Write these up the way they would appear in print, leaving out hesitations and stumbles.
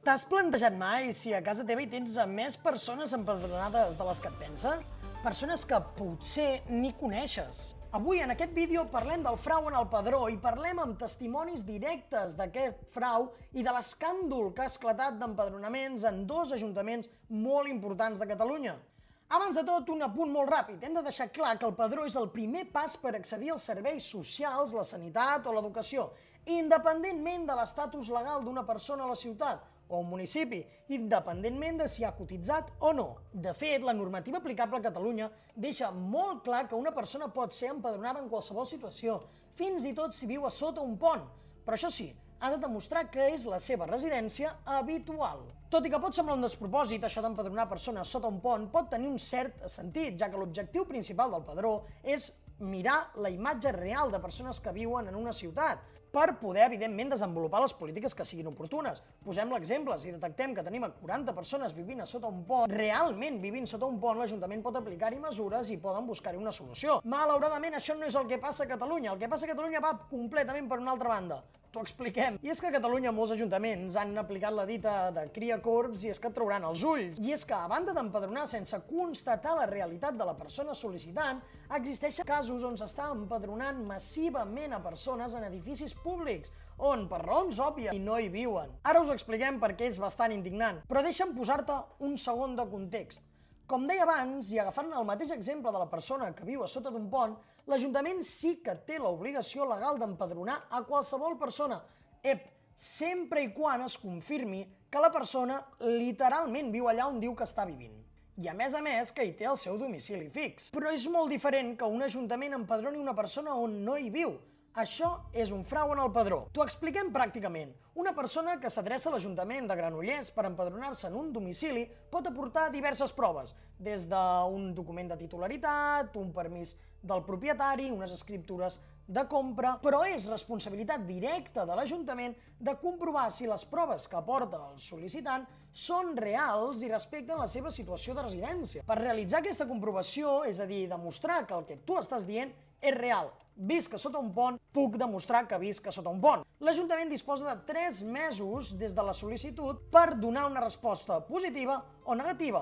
T'has plantejat mai si a casa teva hi tens més persones empadronades de les que et penses? Persones que potser ni coneixes. Avui, en aquest vídeo, parlem del frau en el padró i parlem amb testimonis directes d'aquest frau i de l'escàndol que ha esclatat d'empadronaments en dos ajuntaments molt importants de Catalunya. Abans de tot, un apunt molt ràpid. Hem de deixar clar que el padró és el primer pas per accedir als serveis socials, la sanitat o l'educació, independentment de l'estatus legal d'una persona a la ciutat o un municipi, independentment de si ha cotitzat o no. De fet, la normativa aplicable a Catalunya deixa molt clar que una persona pot ser empadronada en qualsevol situació, fins i tot si viu a sota un pont. Però això sí, ha de demostrar que és la seva residència habitual. Tot i que pot semblar un despropòsit, això d'empadronar persones sota un pont pot tenir un cert sentit, ja que l'objectiu principal del padró és mirar la imatge real de persones que viuen en una ciutat, per poder, evidentment, desenvolupar les polítiques que siguin oportunes. Posem l'exemple, si detectem que tenim 40 persones vivint a sota un pont, realment vivint sota un pont, l'Ajuntament pot aplicar-hi mesures i poden buscar-hi una solució. Malauradament, això no és el que passa a Catalunya. El que passa a Catalunya va completament per una altra banda. T'ho expliquem. I és que a Catalunya molts ajuntaments han aplicat la dita de cria corbs i és que et trauran els ulls. I és que, a banda d'empadronar sense constatar la realitat de la persona sol·licitant, existeixen casos on s'està empadronant massivament a persones en edificis públics, on, per raons òbvies, no hi viuen. Ara us ho expliquem perquè és bastant indignant, però deixa'm posar-te un segon de context. Com deia abans, i agafant el mateix exemple de la persona que viu a sota d'un pont, l'Ajuntament sí que té l'obligació legal d'empadronar a qualsevol persona, sempre i quan es confirmi que la persona literalment viu allà on diu que està vivint. I a més que hi té el seu domicili fix. Però és molt diferent que un ajuntament empadroni una persona on no hi viu. Això és un frau en el padró. T'ho expliquem pràcticament. Una persona que s'adreça a l'Ajuntament de Granollers per empadronar-se en un domicili pot aportar diverses proves, des d'un document de titularitat, un permís del propietari, unes escriptures de compra, però és responsabilitat directa de l'Ajuntament de comprovar si les proves que aporta el sol·licitant són reals i respecten la seva situació de residència. Per realitzar aquesta comprovació, és a dir, demostrar que el que tu estàs dient és real. Visc a sota un pont, puc demostrar que visc a sota un pont. L'Ajuntament disposa de 3 mesos des de la sol·licitud per donar una resposta positiva o negativa.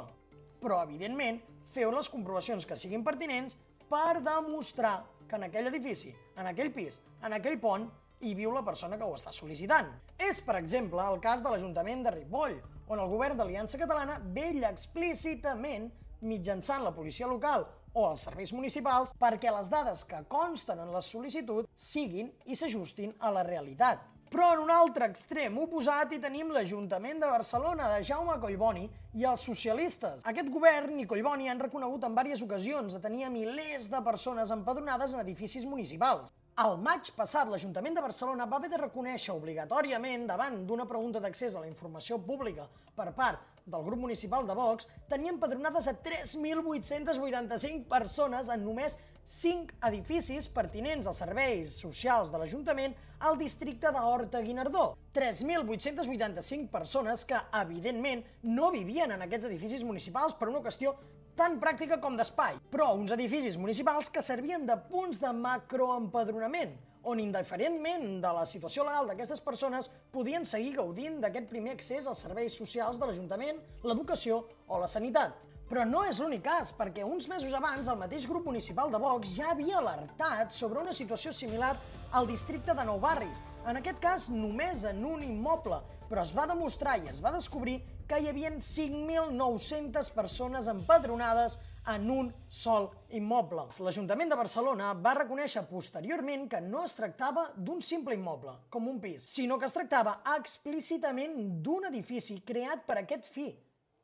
Però, evidentment, feu les comprovacions que siguin pertinents per demostrar que en aquell edifici, en aquell pis, en aquell pont, hi viu la persona que ho està sol·licitant. És, per exemple, el cas de l'Ajuntament de Ripoll, on el govern d'Aliança Catalana vetlla explícitament mitjançant la policia local o els serveis municipals perquè les dades que consten en la sol·licitud siguin i s'ajustin a la realitat. Però en un altre extrem oposat hi tenim l'Ajuntament de Barcelona de Jaume Collboni i els socialistes. Aquest govern i Collboni han reconegut en diverses ocasions de tenir milers de persones empadronades en edificis municipals. Al maig passat, l'Ajuntament de Barcelona va haver de reconèixer obligatòriament, davant d'una pregunta d'accés a la informació pública per part del grup municipal de Vox, tenir empadronades a 3.885 persones en només 5 edificis pertinents als serveis socials de l'Ajuntament al districte d'Horta-Guinardó. 3.885 persones que, evidentment, no vivien en aquests edificis municipals per una qüestió tan pràctica com d'espai, però uns edificis municipals que servien de punts de macroempadronament, on indiferentment de la situació legal d'aquestes persones podien seguir gaudint d'aquest primer accés als serveis socials de l'Ajuntament, l'educació o la sanitat. Però no és l'únic cas, perquè uns mesos abans el mateix grup municipal de Vox ja havia alertat sobre una situació similar al districte de Nou Barris, en aquest cas només en un immoble, però es va demostrar i es va descobrir que hi havia 5.900 persones empadronades en un sol immoble. L'Ajuntament de Barcelona va reconèixer posteriorment que no es tractava d'un simple immoble, com un pis, sinó que es tractava explícitament d'un edifici creat per aquest fi,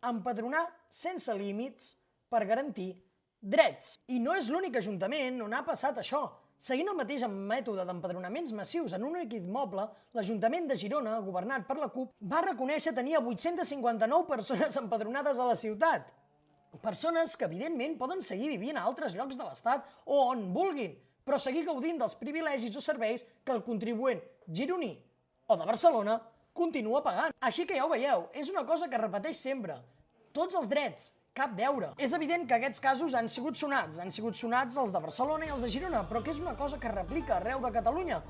empadronar sense límits per garantir drets. I no és l'únic ajuntament on ha passat això. Seguint el mateix mètode d'empadronaments massius en un únic immoble, l'Ajuntament de Girona, governat per la CUP, va reconèixer tenir 859 persones empadronades a la ciutat. Persones que, evidentment, poden seguir vivint a altres llocs de l'Estat o on vulguin, però seguir gaudint dels privilegis o serveis que el contribuent gironí o de Barcelona continua pagant. Així que ja ho veieu, és una cosa que repeteix sempre. Tots els drets, cap deure. És evident que aquests casos han sigut sonats els de Barcelona i els de Girona, però que és una cosa que es replica arreu de Catalunya.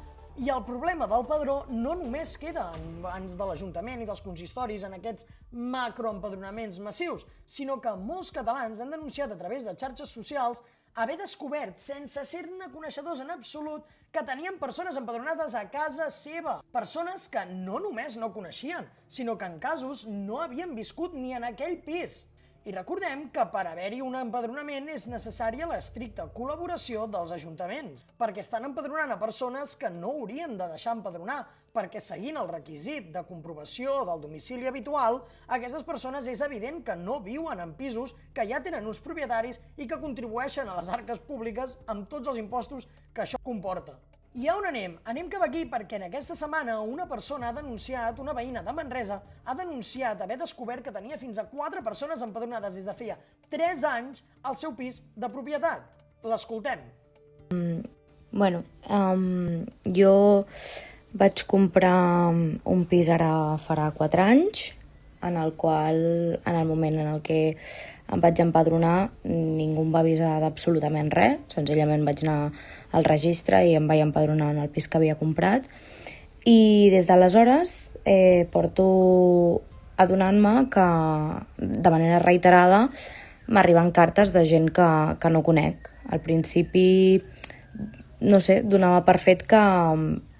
I el problema del padró no només queda en mans de l'Ajuntament i dels consistoris en aquests macroempadronaments massius, sinó que molts catalans han denunciat a través de xarxes socials haver descobert, sense ser-ne coneixedors en absolut, que tenien persones empadronades a casa seva. Persones que no només no coneixien, sinó que en casos no havien viscut ni en aquell pis. I recordem que per haver-hi un empadronament és necessària l'estricta col·laboració dels ajuntaments, perquè estan empadronant a persones que no haurien de deixar empadronar, perquè seguint el requisit de comprovació del domicili habitual, aquestes persones és evident que no viuen en pisos que ja tenen uns propietaris i que contribueixen a les arques públiques amb tots els impostos que això comporta. I a on anem? Anem cap aquí perquè en aquesta setmana una persona ha denunciat, una veïna de Manresa, ha denunciat haver descobert que tenia fins a 4 persones empadronades des de feia 3 anys al seu pis de propietat. L'escoltem. Bueno, jo vaig comprar un pis ara farà 4 anys, en el qual, en el moment en el que em vaig empadronar, ningú em va avisar d'absolutament res, senzillament vaig anar al registre i em vaig empadronar en el pis que havia comprat. I des d'aleshores porto adonant-me que de manera reiterada m'arriben cartes de gent que no conec. Al principi, no sé, donava per fet que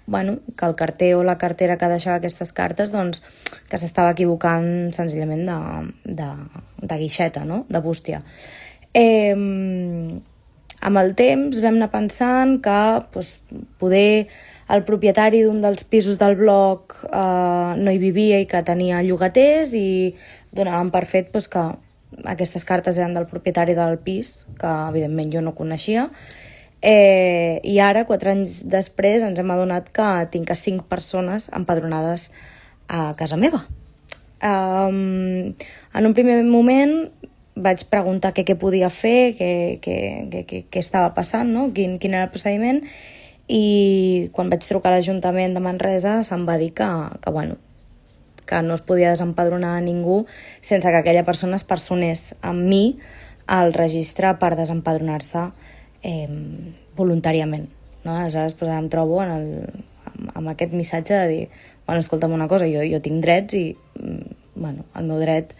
el carter o la cartera que deixava aquestes cartes doncs, que s'estava equivocant senzillament de guixeta, no? De bústia. Amb el temps vam anar pensant que poder el propietari d'un dels pisos del bloc no hi vivia i que tenia llogaters i donàvem per fet que aquestes cartes eren del propietari del pis, que evidentment jo no coneixia. I ara, 4 anys després, ens hem adonat que tinc a 5 persones empadronades a casa meva. En un primer moment vaig preguntar què podia fer, què estava passant, no? Quin era el procediment, i quan vaig trucar a l'Ajuntament de Manresa se'm va dir que no es podia desempadronar ningú sense que aquella persona es personés amb mi al registre per desempadronar-se voluntàriament, no? Aleshores em trobo amb aquest missatge de dir, escolta'm una cosa, jo tinc drets i el meu dret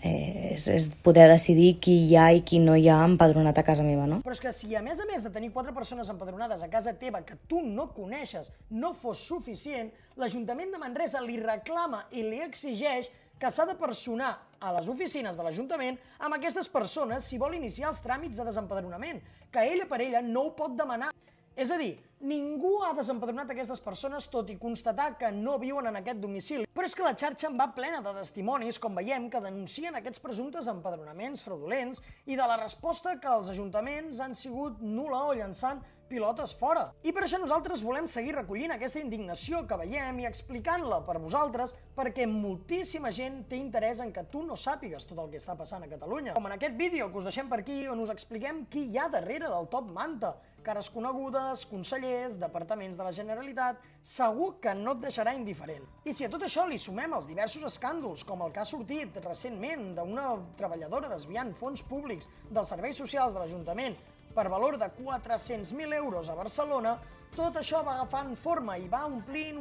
és poder decidir qui hi ha i qui no hi ha empadronat a casa meva, no? Però és que si a més de tenir 4 persones empadronades a casa teva que tu no coneixes no fos suficient, l'Ajuntament de Manresa li reclama i li exigeix que s'ha de personar a les oficines de l'Ajuntament amb aquestes persones si vol iniciar els tràmits de desempadronament, que ella per ella no ho pot demanar. És a dir, ningú ha desempadronat aquestes persones tot i constatar que no viuen en aquest domicili. Però és que la xarxa en va plena de testimonis, com veiem, que denuncien aquests presumptes empadronaments fraudulents i de la resposta que els ajuntaments han sigut nul·la o llançant pilotes fora. I per això nosaltres volem seguir recollint aquesta indignació que veiem i explicant-la per vosaltres, perquè moltíssima gent té interès en que tu no sàpigues tot el que està passant a Catalunya. Com en aquest vídeo que us deixem per aquí, on us expliquem qui hi ha darrere del top manta. Cares conegudes, consellers, departaments de la Generalitat, segur que no et deixarà indiferent. I si a tot això li sumem els diversos escàndols, com el que ha sortit recentment d'una treballadora desviant fons públics dels serveis socials de l'Ajuntament per valor de 400.000 euros a Barcelona, tot això va agafant forma i va omplint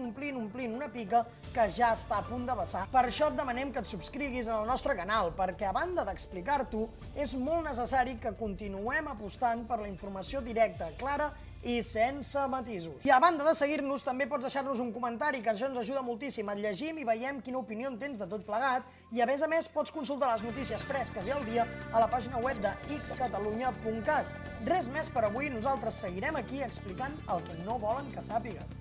una pica que ja està a punt de vessar. Per això et demanem que et subscriguis en el nostre canal, perquè a banda d'explicar-t'ho, és molt necessari que continuem apostant per la informació directa, clara i sense matisos. I a banda de seguir-nos, també pots deixar-nos un comentari, que això ens ajuda moltíssim. Et llegim i veiem quina opinió en tens de tot plegat, i a més pots consultar les notícies fresques i al dia a la pàgina web de xcatalunya.cat. Res més per avui, nosaltres seguirem aquí explicant el que no volen que sàpigues.